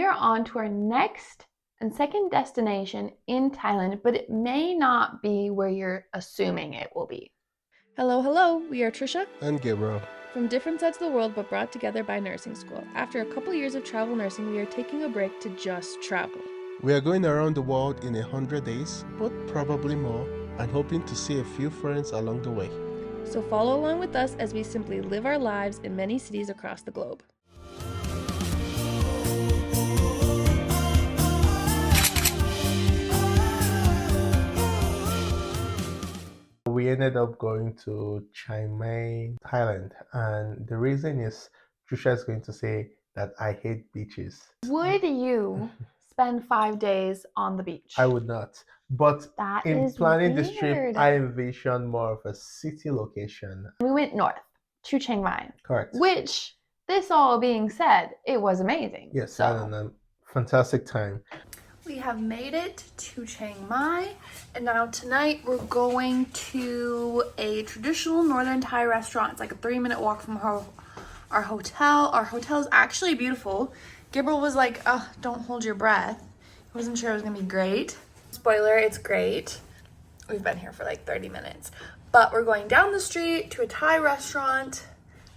are on to our next and second destination in Thailand, but it may not be where you're assuming it will be. Hello, hello. We are Trisha and Gabriel. from different sides of the world but brought together by nursing school. After a couple years of travel nursing, we are taking a break to just travel. We are going around the world in 100 days, but probably more, and hoping to see a few friends along the way. So follow along with us as we simply live our lives in many cities across the globe. We ended up going to Chiang Mai, Thailand, and the reason is Trisha is going to say that I hate beaches. Would you spend 5 days on the beach? I would not. But That in is planning this trip, weird. I envisioned more of a city location. We went north to Chiang Mai, Correct. which, this all being said, it was amazing. Yes, I had a fantastic time. We have made it to Chiang Mai, and now tonight we're going to a traditional Northern Thai restaurant. It's like a 3-minute walk from our hotel. Our hotel is actually beautiful. Gabriel was like, oh, don't hold your breath. I wasn't sure it was gonna be great. Spoiler, it's great. We've been here for like 30 minutes. But we're going down the street to a Thai restaurant.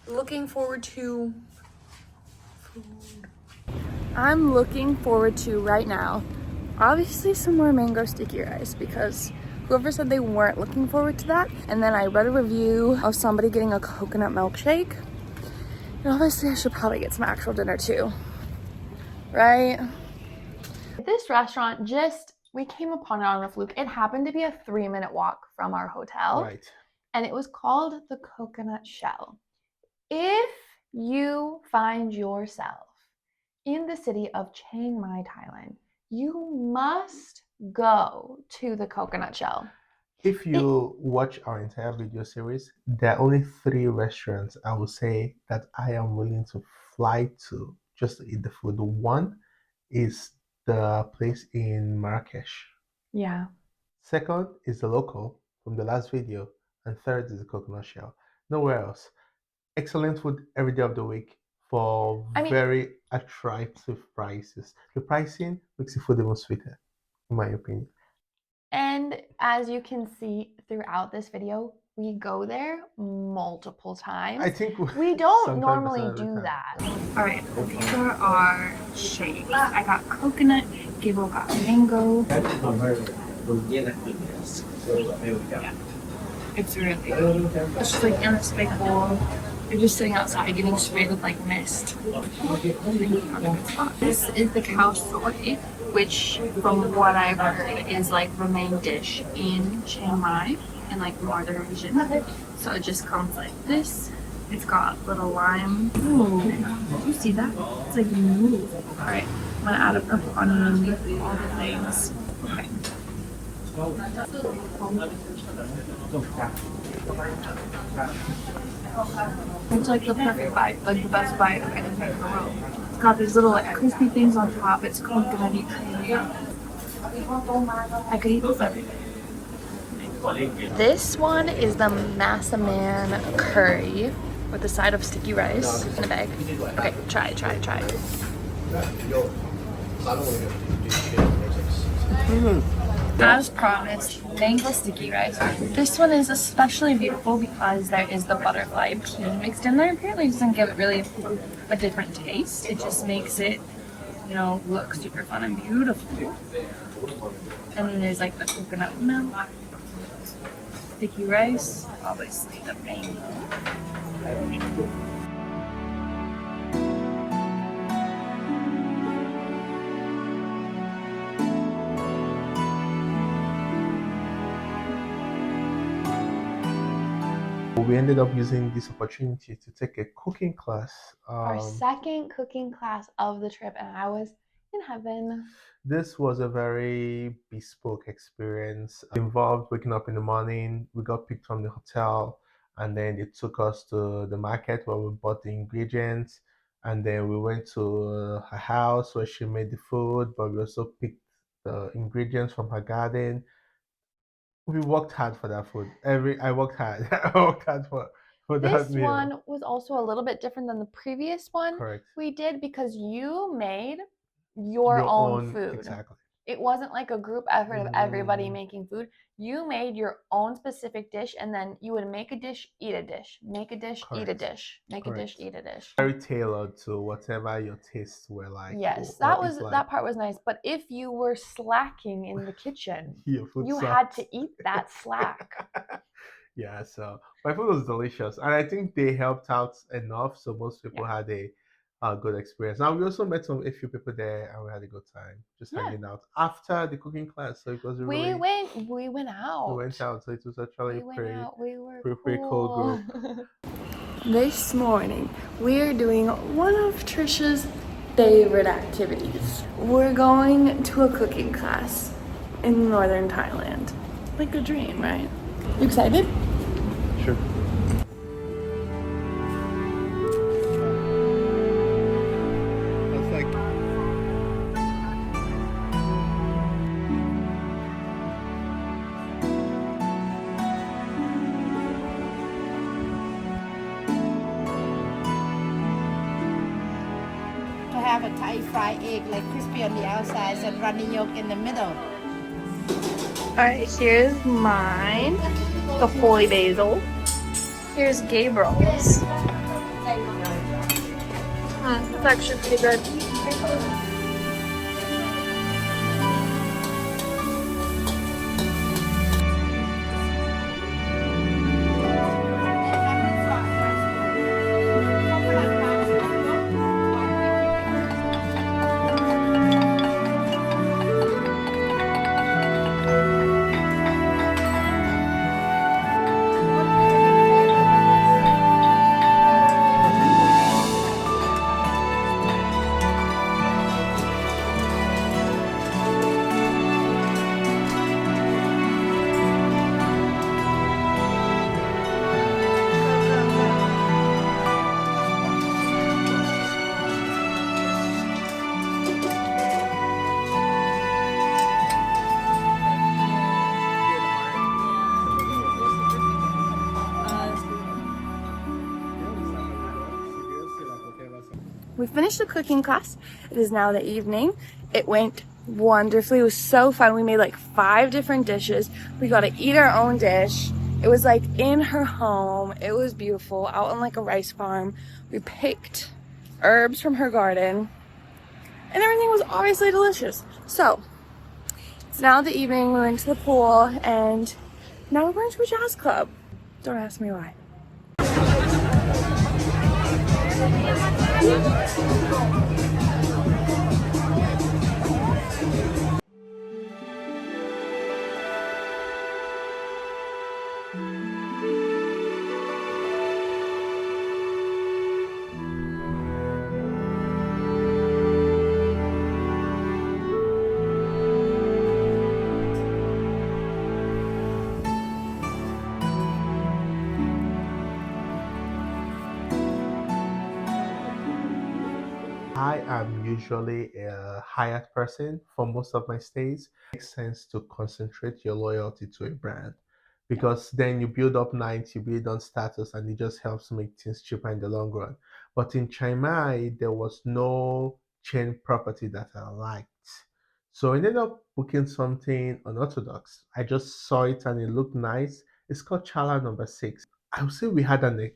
Looking forward to food. I'm looking forward to right now, obviously some more mango sticky rice, because whoever said they weren't looking forward to that. And then I read a review of somebody getting a coconut milkshake. And obviously I should probably get some actual dinner too, right? This restaurant we came upon it on a fluke. It happened to be a 3-minute walk from our hotel. Right. And it was called the Coconut Shell. If you find yourself in the city of Chiang Mai, Thailand, you must go to the Coconut Shell. If you watch our entire video series, there are only 3 restaurants I would say that I am willing to fly to just to eat the food. One is the place in Marrakesh. Yeah. Second is the local from the last video. And third is the Coconut Shell. Nowhere else. Excellent food every day of the week for very attractive prices. The pricing makes the food even sweeter, in my opinion. And as you can see throughout this video, we go there multiple times. I think we don't normally do that. All right, these are our shakes. I got coconut, Gabriel got mango. Yeah. It's really good. It's just like in this big bowl. You're just sitting outside getting sprayed with like mist. This is the cow soy, which from what I've heard is like the main dish in Chiang Mai in like northern region. So it just comes like this. It's got little lime. Ooh, did you see that? It's like move. All right, I'm gonna add a purple onion, all the things. Okay. It's like the perfect bite, like the best bite of anything in the world. It's got these little like crispy things on top. It's coconutty creamy. I could eat this every day. This one is the Massaman curry with a side of sticky rice in a bag. Okay, try. As promised, mango sticky rice. This one is especially beautiful because there is the butterfly pea mixed in there. Apparently it doesn't give it really a different taste. It just makes it, look super fun and beautiful. And then there's like the coconut milk, sticky rice, obviously the mango. We ended up using this opportunity to take a cooking class. Our second cooking class of the trip, and I was in heaven. This was a very bespoke experience. It involved waking up in the morning. We got picked from the hotel, and then it took us to the market where we bought the ingredients. And then we went to her house where she made the food, but we also picked the ingredients from her garden. We worked hard for that food. I worked hard. I worked hard for that This meal. one was also a little bit different than the previous one. Correct. We did because you made your own food. Exactly. It wasn't like a group effort of everybody Mhm. making food. You made your own specific dish, and then you would make a dish, eat a dish, make a dish, eat a Correct. dish, make a dish, Correct. eat a dish. Very tailored to whatever your tastes were like, Yes, or is like. that part was nice. But if you were slacking in the kitchen, Your food you had sucked. to eat that slack. Yeah, so my food was delicious, and I think they helped out enough, so most people Yeah. had a good experience. Now we also met a few people there, and we had a good time just Yeah. hanging out after the cooking class. So it was We really went we went out. out, so it was actually We went out. We were pretty cool cool. group. This morning, we're doing one of Trisha's favorite activities. We're going to a cooking class in northern Thailand. Like a dream, right? You excited? Sure. That's like. To have a Thai fried egg, like crispy on the outside and runny yolk in the middle. Alright, here's mine. The holy basil. Here's Gabriel's. It's actually pretty good. We finished the cooking class. It is now the evening. It went wonderfully. It was so fun. We made like 5 different dishes. We got to eat our own dish. It was like in her home. It was beautiful, out on like a rice farm. We picked herbs from her garden, and everything was obviously delicious. So it's now the evening. We went to the pool, and now we're going to a jazz club. Don't ask me why. I am usually a hired person for most of my stays. It makes sense to concentrate your loyalty to a brand because then you build up nights, you build on status, and it just helps make things cheaper in the long run. But in Chiang Mai, there was no chain property that I liked. So I ended up booking something unorthodox. I just saw it and it looked nice. It's called Chala No. 6. I would say we had an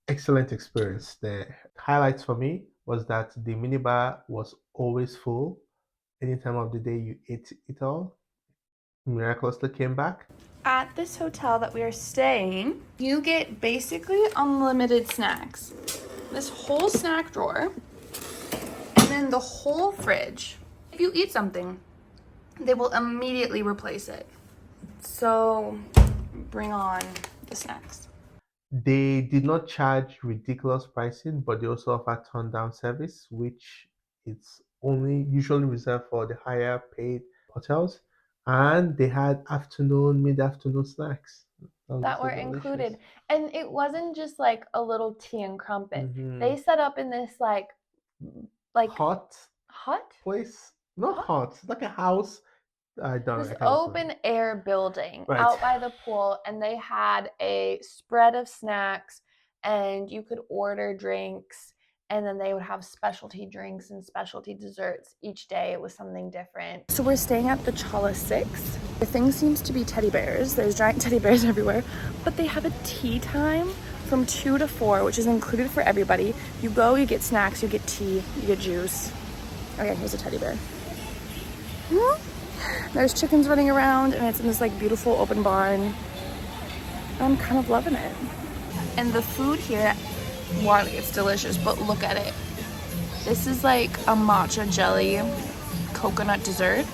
excellent experience. The highlights for me was that the minibar was always full. Any time of the day you ate it all. Miraculously came back. At this hotel that we are staying, you get basically unlimited snacks. This whole snack drawer, and then the whole fridge. If you eat something, they will immediately replace it. So bring on the snacks. They did not charge ridiculous pricing, but they also offer turn down service, which it's only usually reserved for the higher paid hotels. And they had mid-afternoon snacks. That was That also were delicious. included. And it wasn't just like a little tea and crumpet. Hmm. They set up in this like Hot hut? place? Not Hut? hot. It's like a house. I don't know. This I can't explain. open air building Right. out by the pool, and they had a spread of snacks, and you could order drinks, and then they would have specialty drinks and specialty desserts. Each day it was something different. So we're staying at the Chala 6. The thing seems to be teddy bears. There's giant teddy bears everywhere, but they have a tea time from 2 to 4, which is included for everybody. You go, you get snacks, you get tea, you get juice. Okay, here's a teddy bear. There's chickens running around, and it's in this like beautiful open barn. I'm kind of loving it. And the food here, one, it's delicious, but look at it. This is like a matcha jelly coconut dessert.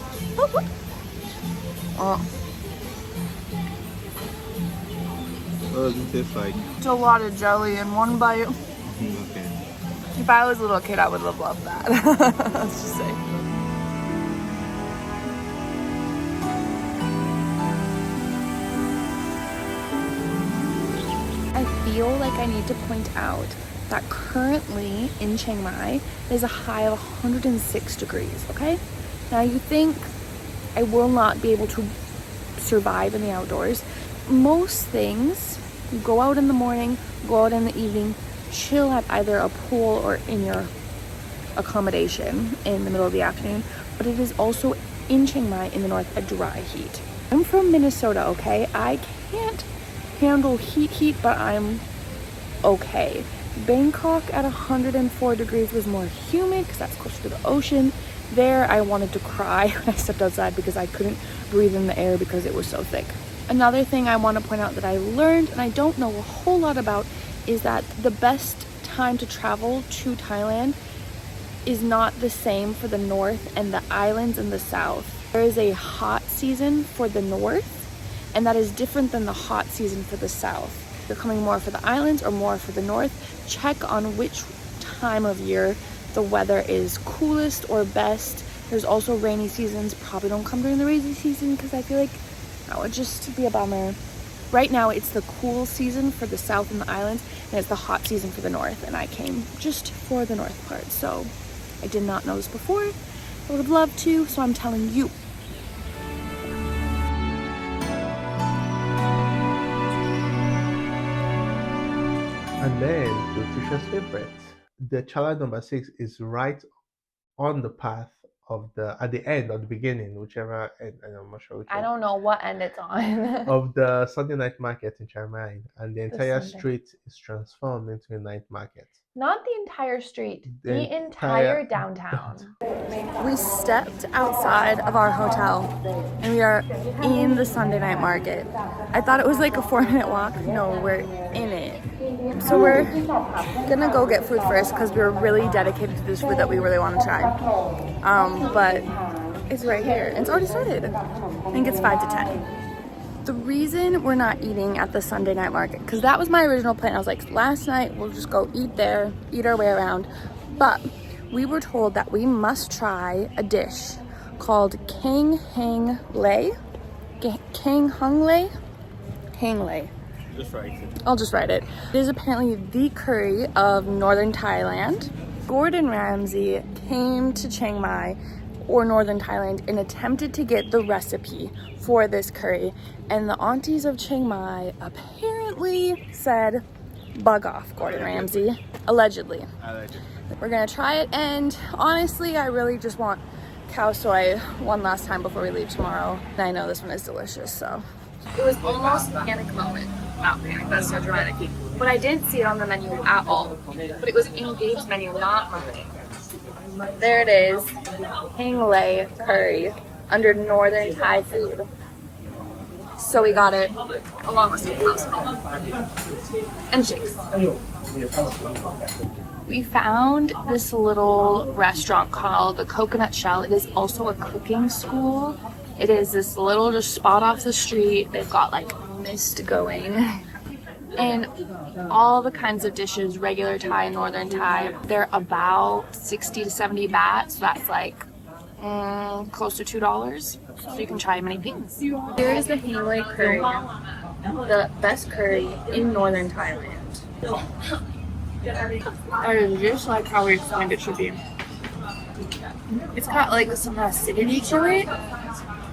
Oh. What does it taste like? It's a lot of jelly in one bite. Okay. If I was a little kid, I would have loved that. Let's just say. I feel like I need to point out that currently in Chiang Mai there's a high of 106 degrees, okay? Now you think I will not be able to survive in the outdoors. Most things, you go out in the morning, go out in the evening, chill at either a pool or in your accommodation in the middle of the afternoon, but it is also in Chiang Mai in the north a dry heat. I'm from Minnesota, okay? I can't handle heat, but I'm okay. Bangkok at 104 degrees was more humid because that's closer to the ocean. There, I wanted to cry when I stepped outside because I couldn't breathe in the air because it was so thick. Another thing I want to point out that I learned, and I don't know a whole lot about, is that the best time to travel to Thailand is not the same for the north and the islands in the south. There is a hot season for the north, and that is different than the hot season for the south. If you're coming more for the islands or more for the north, check on which time of year the weather is coolest or best. There's also rainy seasons. Probably don't come during the rainy season because I feel like that would just be a bummer. Right now it's the cool season for the south and the islands, and it's the hot season for the north, and I came just for the north part, so I did not know this before. I would have loved to, so I'm telling you. And then to Trisha's favorite, the Chala number 6 is right on the path of at the end or the beginning, whichever end, and I'm not sure which I one, don't know what end it's on. of the Sunday night market in Chiang Mai, and the entire Sunday. street is transformed into a night market. Not the entire street, The the entire downtown. We stepped outside of our hotel and we are in the Sunday night market. I thought it was like a 4-minute walk. No, we're in it. So we're gonna go get food first because we're really dedicated to this food that we really want to try. But it's right here. It's already started. I think it's 5 to 10. The reason we're not eating at the Sunday night market, because that was my original plan. I was like, last night we'll just go eat there, eat our way around. But we were told that we must try a dish called Kang Hang Lei. Kang Hung Lei? Hang Lei. Just write it. I'll just write it. It is apparently the curry of northern Thailand. Gordon Ramsay came to Chiang Mai or northern Thailand and attempted to get the recipe for this curry, and the aunties of Chiang Mai apparently said, bug off, Gordon Ramsay. Allegedly. We're gonna try it, and honestly I really just want cow soy one last time before we leave tomorrow. And I know this one is delicious, so. It was almost a panic moment. Not panic, that's so dramatic. But I didn't see it on the menu at all. But it was in Gabe's menu, not mine. There it is, Hang Lei curry under northern Thai food. So we got it along with some and shakes. We found this little restaurant called the Coconut Shell. It is also a cooking school. It is this little just spot off the street. They've got like mist going. And all the kinds of dishes, regular Thai, northern Thai, they're about 60 to 70 baht, so that's like close to $2. So you can try many things. Here is the Hang Lei curry, the best curry in northern Thailand. It is just like how we explained it should be. It's got like some acidity to it,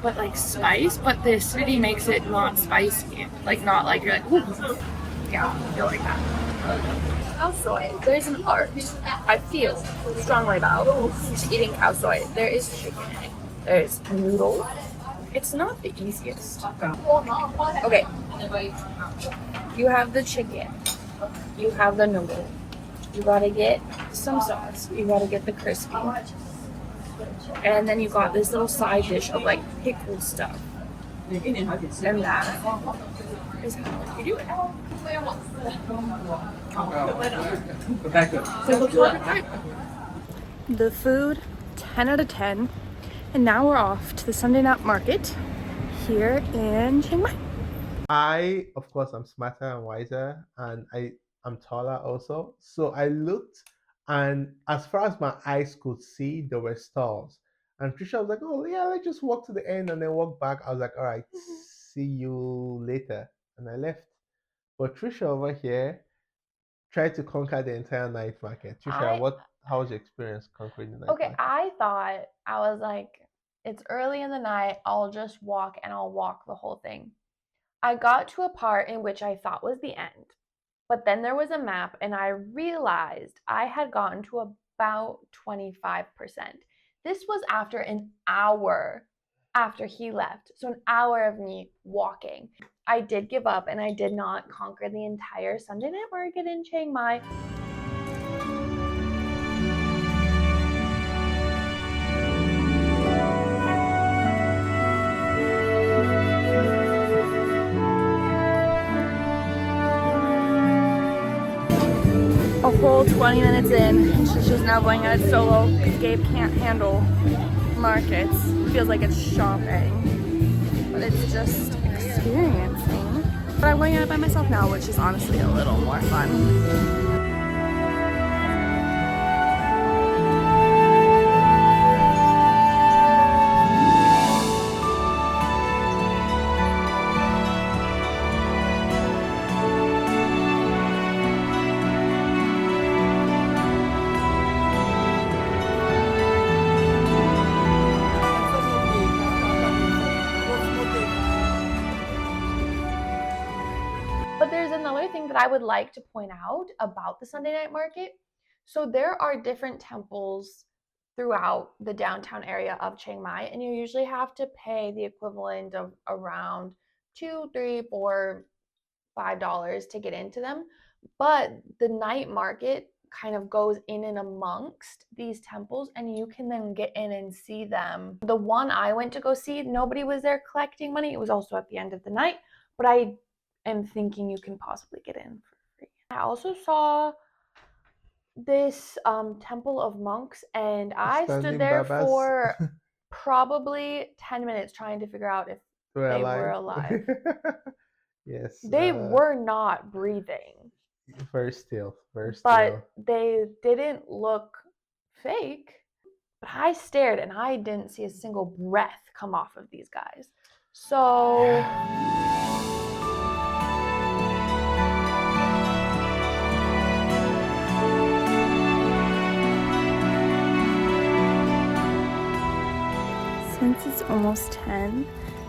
but like spice, but the acidity makes it not spicy. Like not like you're like, ooh. Yeah, I feel like that. Cow soy. There's an art I feel strongly about eating cow soy. There is chicken. There's noodles. It's not the easiest. Okay. You have the chicken. You have the noodle. You gotta get some sauce. You gotta get the crispy. And then you got this little side dish of like pickled stuff. And that is how you do it. The food, 10 out of 10. And now we're off to the Sunday night market here in Chiang Mai. Of course, I'm smarter and wiser, and I'm taller also. So I looked, and as far as my eyes could see, there were stalls. And Trisha was like, "Oh yeah, let's just walk to the end and then walk back." I was like, "All right, see you later," and I left. But Trisha over here tried to conquer the entire night market. Trisha, how was your experience conquering the night Okay, market? I was like, it's early in the night. I'll just walk and I'll walk the whole thing. I got to a part in which I thought was the end, but then there was a map and I realized I had gotten to about 25%. This was after an hour after he left. So an hour of me walking. I did give up and I did not conquer the entire Sunday night market in Chiang Mai. A whole 20 minutes in, and she's just now going at it solo because Gabe can't handle markets. Feels like it's shopping, but it's just experiencing. But I'm going at it by myself now, which is honestly a little more fun. But there's another thing that I would like to point out about the Sunday night market. So there are different temples throughout the downtown area of Chiang Mai, and you usually have to pay the equivalent of around $2, $3, $4, $5 to get into them. But the night market kind of goes in and amongst these temples, and you can then get in and see them. The one I went to go see, nobody was there collecting money. It was also at the end of the night, but I am thinking you can possibly get in for free. I also saw this temple of monks, and I stood there for probably 10 minutes trying to figure out if they were alive. Yes. They were not breathing. Very still, very still. But they didn't look fake. But I stared and I didn't see a single breath come off of these guys. So since it's almost 10,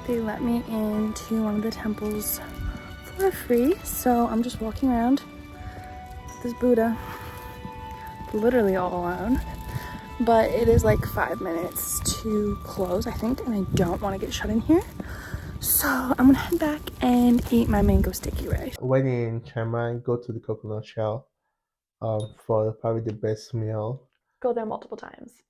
they let me into one of the temples for free. So I'm just walking around with this Buddha, literally all alone. But it is like 5 minutes to close, I think, and I don't want to get shut in here. So I'm gonna head back and eat my mango sticky rice. When you're in Chiang Mai, go to the coconut shell for probably the best meal. Go there multiple times.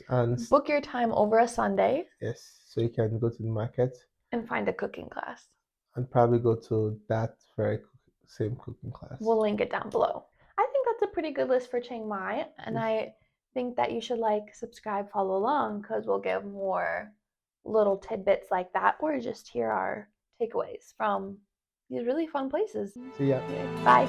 And book your time over a Sunday. Yes, so you can go to the market and find a cooking class. And probably go to that very same cooking class. We'll link it down below. I think that's a pretty good list for Chiang Mai, and I think that you should like, subscribe, follow along, because we'll give more little tidbits like that, or just hear our takeaways from these really fun places. See ya. Bye.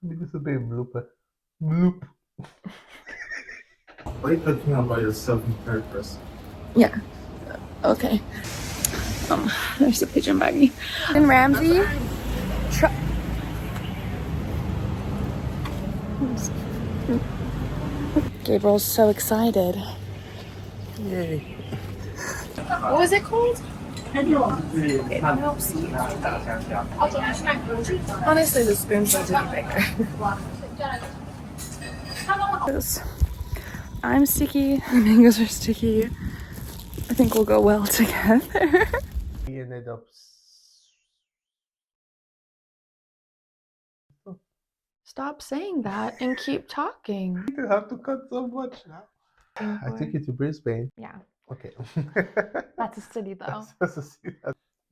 This will be a blooper. Bloop. Why are you talking about yourself in third person? Yeah. Okay. There's a pigeon by me. And Ramsey. Gabriel's so excited. Yay. What was it called? Honestly, the spoons need to be bigger. I'm sticky, the mangoes are sticky. I think we'll go well together. We ended up. Stop saying that and keep talking. You have to cut so much now. I took you to Brisbane. Yeah, Okay. that's a city though.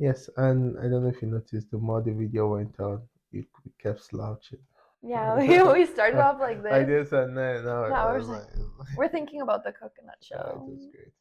Yes, and I don't know if you noticed, the more the video went on, we kept slouching. Yeah, we started off like this. I just and then now Now I we're was like- like, We're thinking about the coconut yeah, it shell. was great.